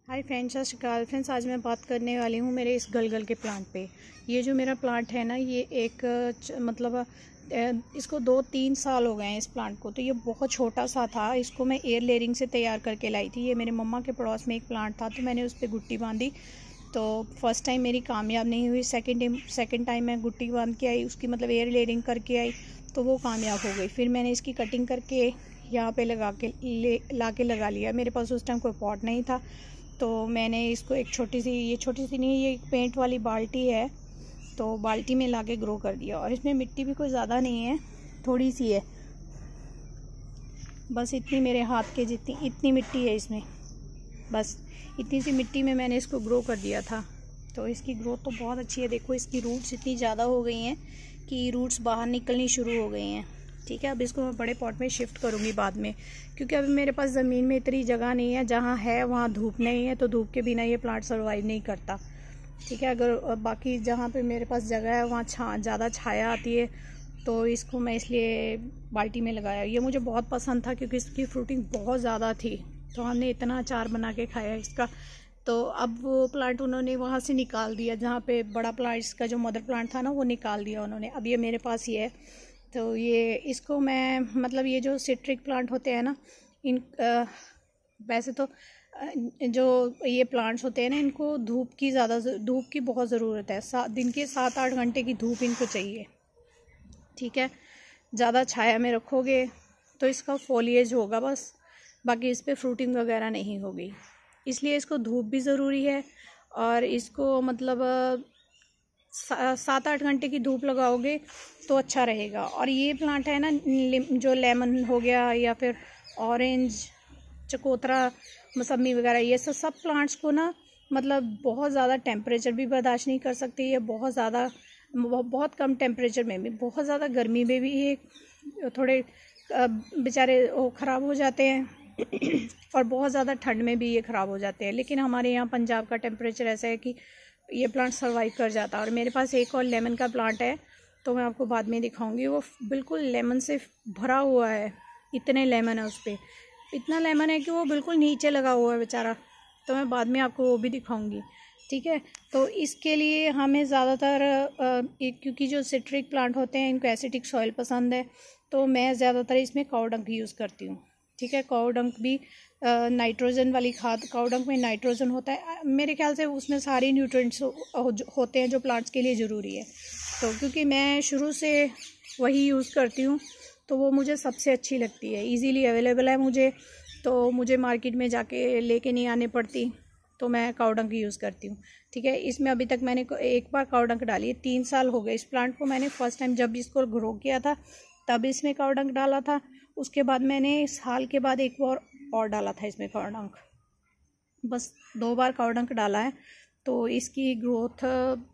Hi friends, सत श्री अकाल friends. आज मैं बात करने वाली हूँ मेरे इस गलगल के प्लांट पे। ये जो मेरा प्लांट है ना, ये एक इसको 2-3 साल हो गए हैं इस प्लांट को। तो ये बहुत छोटा सा था, इसको मैं एयर लेयरिंग से तैयार करके लाई थी। ये मेरे मम्मा के पड़ोस में एक प्लांट था, तो मैंने उस पर गुट्टी बांधी। तो फर्स्ट टाइम मेरी कामयाब नहीं हुई, सेकेंड टाइम मैं गुट्टी बांध के आई, उसकी मतलब एयर लेयरिंग करके आई, तो वो कामयाब हो गई। फिर मैंने इसकी कटिंग करके यहाँ पे ला के लगा लिया। मेरे पास उस टाइम कोई पॉट नहीं था, तो मैंने इसको एक छोटी सी नहीं, ये एक पेंट वाली बाल्टी है, तो बाल्टी में लाके ग्रो कर दिया। और इसमें मिट्टी भी कोई ज़्यादा नहीं है, थोड़ी सी है, बस इतनी, मेरे हाथ के जितनी इतनी मिट्टी है इसमें। बस इतनी सी मिट्टी में मैंने इसको ग्रो कर दिया था। तो इसकी ग्रोथ तो बहुत अच्छी है। देखो, इसकी रूट्स इतनी ज़्यादा हो गई हैं कि रूट्स बाहर निकलनी शुरू हो गई हैं। ठीक है, अब इसको मैं बड़े पॉट में शिफ्ट करूँगी बाद में, क्योंकि अभी मेरे पास ज़मीन में इतनी जगह नहीं है। जहाँ है वहाँ धूप नहीं है, तो धूप के बिना ये प्लांट सर्वाइव नहीं करता। ठीक है, अगर बाकी जहाँ पे मेरे पास जगह है वहाँ ज़्यादा छाया आती है, तो इसको मैं इसलिए बाल्टी में लगाया। ये मुझे बहुत पसंद था क्योंकि इसकी फ्रूटिंग बहुत ज़्यादा थी, तो हमने इतना अचार बना के खाया इसका। तो अब वो प्लांट उन्होंने वहाँ से निकाल दिया, जहाँ पे बड़ा प्लांट, इसका जो मदर प्लांट था ना, वो निकाल दिया उन्होंने। अब ये मेरे पास ही है। तो ये इसको मैं मतलब ये जो सिट्रिक प्लांट होते हैं ना, वैसे तो जो ये प्लांट्स होते हैं ना, इनको धूप की बहुत ज़रूरत है। दिन के 7-8 घंटे की धूप इनको चाहिए। ठीक है, ज़्यादा छाया में रखोगे तो इसका फोलिएज होगा बस, बाकी इस पर फ्रूटिंग वगैरह नहीं होगी। इसलिए इसको धूप भी ज़रूरी है, और इसको मतलब 7-8 घंटे की धूप लगाओगे तो अच्छा रहेगा। और ये प्लांट है ना, जो लेमन हो गया या फिर ऑरेंज, चकोतरा, मौसमी वगैरह, ये सब प्लांट्स को ना मतलब बहुत ज़्यादा टेम्परेचर भी बर्दाश्त नहीं कर सकती है। बहुत कम टेम्परेचर में भी, बहुत ज़्यादा गर्मी में भी ये थोड़े बेचारे वो ख़राब हो जाते हैं और बहुत ज़्यादा ठंड में भी ये ख़राब हो जाते हैं। लेकिन हमारे यहाँ पंजाब का टेम्परेचर ऐसा है कि ये प्लांट सर्वाइव कर जाता है। और मेरे पास एक और लेमन का प्लांट है, तो मैं आपको बाद में दिखाऊंगी। वो बिल्कुल लेमन से भरा हुआ है, इतने लेमन है उस पर, इतना लेमन है कि वो बिल्कुल नीचे लगा हुआ है बेचारा। तो मैं बाद में आपको वो भी दिखाऊंगी। ठीक है, तो इसके लिए हमें ज़्यादातर क्योंकि जो सिट्रिक प्लांट होते हैं इनको एसिडिक सॉइल पसंद है, तो मैं ज़्यादातर इसमें काऊ डंक यूज़ करती हूँ। ठीक है, काऊ डंक भी नाइट्रोजन वाली खाद, काऊ डंक में नाइट्रोजन होता है, मेरे ख्याल से उसमें सारे न्यूट्रिएंट्स होते हैं जो प्लांट्स के लिए ज़रूरी है। तो क्योंकि मैं शुरू से वही यूज़ करती हूँ, तो वो मुझे सबसे अच्छी लगती है, इजीली अवेलेबल है मुझे, तो मुझे मार्केट में जाके लेके नहीं आने पड़ती, तो मैं काऊ डंक यूज़ करती हूँ। ठीक है, इसमें अभी तक मैंने एक बार काऊ डंक डाली है। 3 साल हो गए इस प्लांट को। मैंने फर्स्ट टाइम जब इसको ग्रो किया था तब इसमें काऊ डंक डाला था, उसके बाद मैंने साल के बाद एक बार और डाला था इसमें काऊ डंक। बस 2 बार काऊ डंक डाला है। तो इसकी ग्रोथ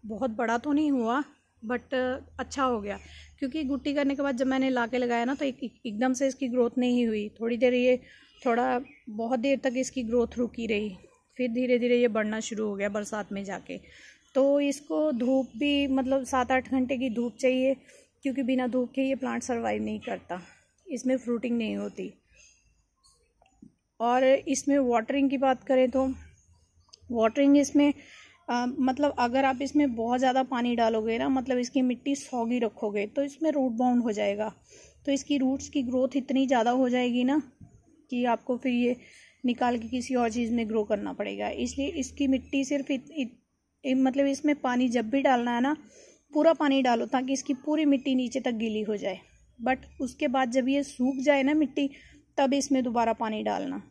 बहुत बड़ा तो नहीं हुआ, बट अच्छा हो गया, क्योंकि गुट्टी करने के बाद जब मैंने ला के लगाया ना, तो एकदम से इसकी ग्रोथ नहीं हुई। बहुत देर तक इसकी ग्रोथ रुकी रही, फिर धीरे धीरे ये बढ़ना शुरू हो गया बरसात में जाके। तो इसको धूप भी मतलब 7-8 घंटे की धूप चाहिए, क्योंकि बिना धूप के ये प्लांट सर्वाइव नहीं करता, इसमें फ्रूटिंग नहीं होती। और इसमें वाटरिंग की बात करें तो वाटरिंग इसमें मतलब अगर आप इसमें बहुत ज़्यादा पानी डालोगे ना, मतलब इसकी मिट्टी सॉगी रखोगे, तो इसमें रूट बाउंड हो जाएगा। तो इसकी रूट्स की ग्रोथ इतनी ज़्यादा हो जाएगी ना कि आपको फिर ये निकाल के किसी और चीज़ में ग्रो करना पड़ेगा। इसलिए इसकी मिट्टी सिर्फ मतलब इसमें पानी जब भी डालना है ना, पूरा पानी डालो ताकि इसकी पूरी मिट्टी नीचे तक गीली हो जाए। बट उसके बाद जब ये सूख जाए ना मिट्टी, तब इसमें दोबारा पानी डालना।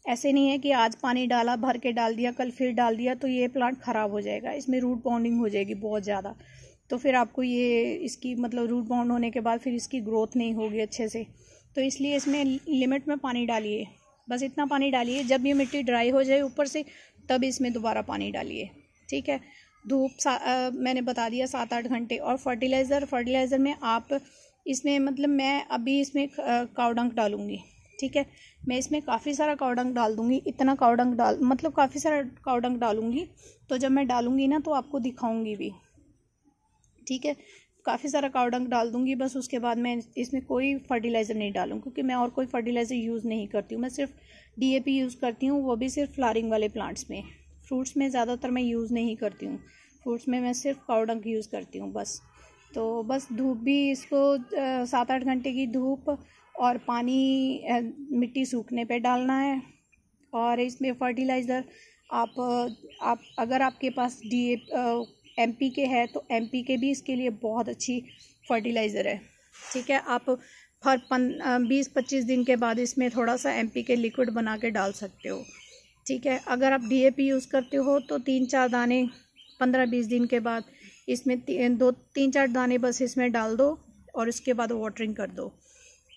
ऐसे नहीं है कि आज पानी डाला, भर के डाल दिया, कल फिर डाल दिया, तो ये प्लांट ख़राब हो जाएगा। इसमें रूट बाउंडिंग हो जाएगी बहुत ज़्यादा, तो फिर आपको ये इसकी मतलब रूट बाउंड होने के बाद फिर इसकी ग्रोथ नहीं होगी अच्छे से। तो इसलिए इसमें लिमिट में पानी डालिए, बस इतना पानी डालिए, जब ये मिट्टी ड्राई हो जाए ऊपर से, तब इसमें दोबारा पानी डालिए। ठीक है, धूप मैंने बता दिया 7-8 घंटे। और फर्टिलाइज़र में आप इसमें मतलब मैं अभी इसमें काऊ डंक डालूँगी। ठीक है, मैं इसमें काफ़ी सारा काऊ डंक डाल दूँगी, इतना काऊ डंक मतलब काफ़ी सारा काऊ डंक डालूँगी। तो जब मैं डालूँगी ना, तो आपको दिखाऊँगी भी। ठीक है, काफ़ी सारा काऊ डंग डाल दूँगी बस। उसके बाद मैं इसमें कोई फर्टिलाइज़र नहीं डालूँ, क्योंकि मैं और कोई फर्टिलाइज़र यूज़ नहीं करती हूँ। मैं सिर्फ DAP यूज़ करती हूँ, वो भी सिर्फ फ्लावरिंग वाले प्लांट्स में। फ्रूट्स में ज़्यादातर मैं यूज़ नहीं करती हूँ। फ्रूट्स में मैं सिर्फ काऊ डंग यूज़ करती हूँ बस। तो बस धूप भी इसको 7-8 घंटे की धूप और पानी मिट्टी सूखने पे डालना है। और इसमें फर्टिलाइज़र आप अगर आपके पास MPK है तो MPK भी इसके लिए बहुत अच्छी फर्टिलाइज़र है। ठीक है, आप हर 20-25 दिन के बाद इसमें थोड़ा सा MPK लिक्विड बना के डाल सकते हो। ठीक है, अगर आप DAP यूज़ करते हो तो 3-4 दाने 15-20 दिन के बाद इसमें 3-4 दाने बस इसमें डाल दो और उसके बाद वाटरिंग कर दो।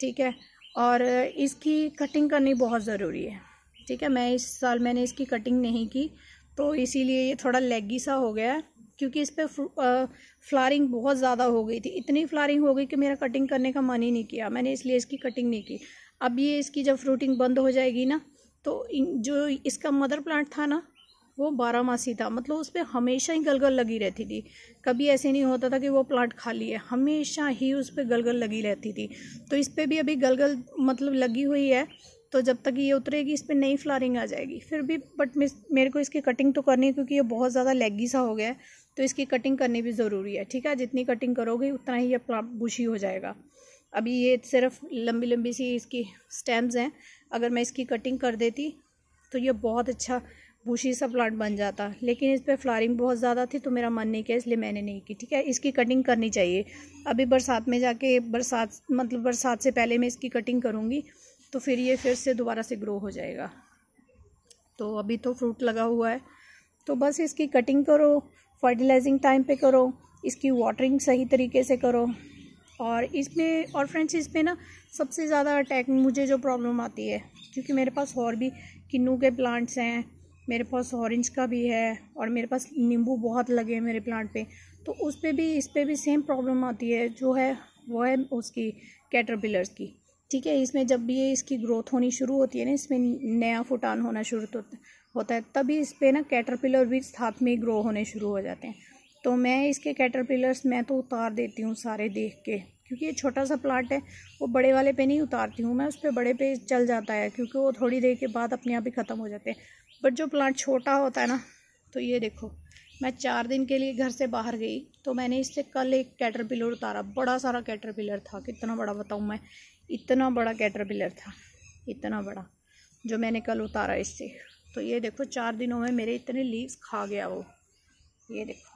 ठीक है, और इसकी कटिंग करनी बहुत ज़रूरी है। ठीक है, इस साल मैंने इसकी कटिंग नहीं की तो इसीलिए ये थोड़ा लेगी सा हो गया है, क्योंकि इस पर फ्लावरिंग बहुत ज़्यादा हो गई थी। इतनी फ्लावरिंग हो गई कि मेरा कटिंग करने का मन ही नहीं किया, मैंने इसलिए इसकी कटिंग नहीं की। अब ये इसकी जब फ्रूटिंग बंद हो जाएगी ना, तो जो इसका मदर प्लांट था ना, वो 12 मासी था। मतलब उस पर हमेशा ही गलगल लगी रहती थी। कभी ऐसे नहीं होता था कि वो प्लांट खाली है, हमेशा ही उस पर गलगल लगी रहती थी। तो इस पर भी अभी गलगल मतलब लगी हुई है, तो जब तक ये उतरेगी इस पर नई फ्लावरिंग आ जाएगी। फिर भी बट मेरे को इसकी कटिंग तो करनी है, क्योंकि ये बहुत ज़्यादा लेगी सा हो गया है, तो इसकी कटिंग करनी भी ज़रूरी है। ठीक है, जितनी कटिंग करोगे उतना ही ये प्लांट बुशी हो जाएगा। अभी ये सिर्फ लंबी लंबी सी इसकी स्टेम्स हैं, अगर मैं इसकी कटिंग कर देती तो ये बहुत अच्छा बुशी सा प्लांट बन जाता, लेकिन इस पर फ्लावरिंग बहुत ज़्यादा थी तो मेरा मन नहीं किया, इसलिए मैंने नहीं की। ठीक है, इसकी कटिंग करनी चाहिए। अभी बरसात में जाके बरसात से पहले मैं इसकी कटिंग करूँगी, तो फिर ये फिर से दोबारा से ग्रो हो जाएगा। तो अभी तो फ्रूट लगा हुआ है, तो बस इसकी कटिंग करो, फर्टिलाइजिंग टाइम पे करो, इसकी वाटरिंग सही तरीके से करो। और फ्रेंड्स इसमें ना सबसे ज़्यादा अटैक मुझे जो प्रॉब्लम आती है, क्योंकि मेरे पास और भी किन्नू के प्लांट्स हैं, मेरे पास ऑरेंज का भी है, और मेरे पास नींबू बहुत लगे हैं मेरे प्लांट पे, तो इस पर भी सेम प्रॉब्लम आती है। जो है वो है उसकी कैटरपिलर्स की। ठीक है, इसमें जब भी ये इसकी ग्रोथ होनी शुरू होती है ना, इसमें नया फुटान होना शुरू होता है, तभी इस पर ना कैटरपिलर भी साथ में ग्रो होने शुरू हो जाते हैं। तो मैं इसके कैटरपिलर्स मैं तो उतार देती हूँ सारे देख के, क्योंकि ये छोटा सा प्लांट है, वो बड़े वाले पे नहीं उतारती हूँ मैं, उस पर बड़े पे चल जाता है, क्योंकि वो थोड़ी देर के बाद अपने आप ही ख़त्म हो जाते हैं। बट जो प्लांट छोटा होता है ना, तो ये देखो, मैं 4 दिन के लिए घर से बाहर गई तो मैंने इससे कल एक कैटरपिलर उतारा। बड़ा सारा कैटरपिलर था, कितना बड़ा बताऊँ मैं, इतना बड़ा कैटरपिलर था, इतना बड़ा, जो मैंने कल उतारा इससे। तो ये देखो 4 दिनों में मेरे इतने लीव्स खा गया वो, ये देखो।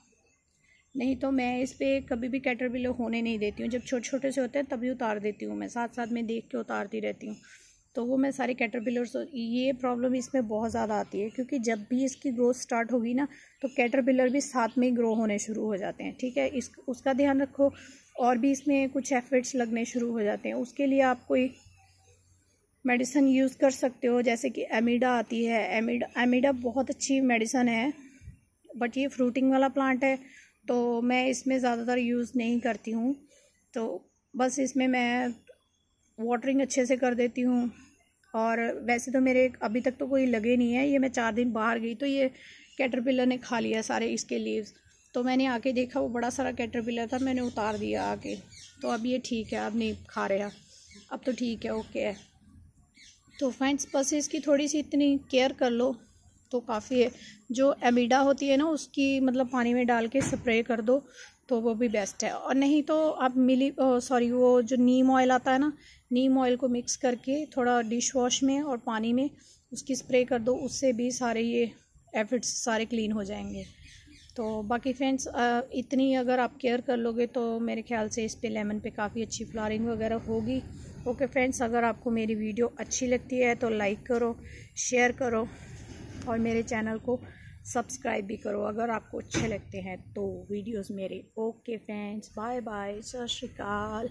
नहीं तो मैं इस पर कभी भी कैटरपिलर होने नहीं देती हूँ। जब छोटे छोटे से होते हैं तभी उतार देती हूँ मैं, साथ साथ में देख के उतारती रहती हूँ। तो वो मैं सारे कैटरपिलर्स, ये प्रॉब्लम इसमें बहुत ज़्यादा आती है, क्योंकि जब भी इसकी ग्रोथ स्टार्ट होगी ना, तो कैटरपिलर भी साथ में ही ग्रो होने शुरू हो जाते हैं। ठीक है, उसका ध्यान रखो। और भी इसमें कुछ एफिड्स लगने शुरू हो जाते हैं, उसके लिए आप कोई मेडिसिन यूज़ कर सकते हो, जैसे कि एमिडा आती है। एमिडा बहुत अच्छी मेडिसिन है, बट ये फ्रूटिंग वाला प्लांट है तो मैं इसमें ज़्यादातर यूज़ नहीं करती हूँ। तो बस इसमें मैं वाटरिंग अच्छे से कर देती हूँ। और वैसे तो मेरे अभी तक तो कोई लगे नहीं है, ये मैं 4 दिन बाहर गई तो ये कैटरपिलर ने खा लिया सारे इसके लीव्स। तो मैंने आके देखा वो बड़ा सारा कैटरपिलर था, मैंने उतार दिया आके। तो अब ये ठीक है, अब नहीं खा रहा, अब तो ठीक है, ओके है। तो फ्रेंड्स बस इसकी थोड़ी सी इतनी केयर कर लो तो काफ़ी है। जो एमिडा होती है ना, उसकी मतलब पानी में डाल के स्प्रे कर दो तो वो भी बेस्ट है। और नहीं तो आप वो जो नीम ऑयल आता है ना, नीम ऑयल को मिक्स करके थोड़ा डिश वॉश में और पानी में उसकी स्प्रे कर दो, उससे भी सारे ये एफिड्स सारे क्लीन हो जाएंगे। तो बाकी फ्रेंड्स इतनी अगर आप केयर कर लोगे तो मेरे ख्याल से इस पे लेमन पे काफ़ी अच्छी फ्लावरिंग वगैरह होगी। ओके फ्रेंड्स, अगर आपको मेरी वीडियो अच्छी लगती है तो लाइक करो, शेयर करो और मेरे चैनल को सब्सक्राइब भी करो अगर आपको अच्छे लगते हैं तो वीडियोस मेरे। ओके फ्रेंड्स, बाय बाय, सत श्री अकाल।